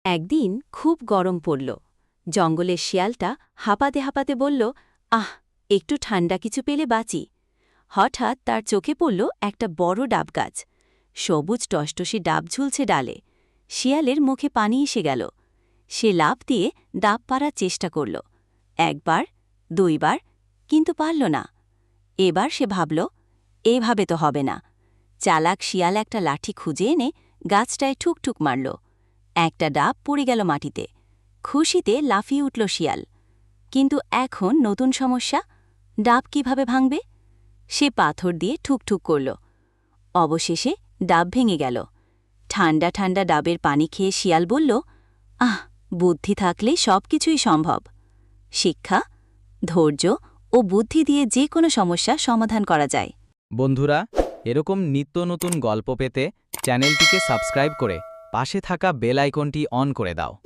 একদিন খুব গরম পড়ল। জঙ্গলের শিয়ালটা হাঁপাতে হাঁপাতে বলল, আহ, একটু ঠান্ডা কিছু পেলে বাঁচি। হঠাৎ তার চোখে পড়ল একটা বড় ডাব গাছ। সবুজ টসটসে ডাব ঝুলছে ডালে। শিয়ালের মুখে পানি এসে গেল। সে লাফ দিয়ে ডাব পাড়ার চেষ্টা করল। একবার, দুইবার, কিন্তু পারল না। এবার সে ভাবল, এভাবে তো হবে না। চালাক শিয়াল একটা লাঠি খুঁজে এনে গাছটায় ঠুকঠুক মারল। একটা ডাব পড়ে গেল মাটিতে। খুশিতে লাফিয়ে উঠল শিয়াল। কিন্তু এখন নতুন সমস্যা, ডাব কিভাবে ভাঙবে? সে পাথর দিয়ে ঠুকঠুক করল। অবশেষে ডাব ভেঙে গেল। ঠান্ডা ঠান্ডা ডাবের পানি খেয়ে শিয়াল বলল, আহ, বুদ্ধি থাকলে সবকিছুই সম্ভব। শিক্ষা, ধৈর্য ও বুদ্ধি দিয়ে যে কোনো সমস্যা সমাধান করা যায়। বন্ধুরা, এরকম নিত্য নতুন গল্প পেতে চ্যানেলটিকে সাবস্ক্রাইব করে পাশে থাকা বেল আইকনটি অন করে দাও।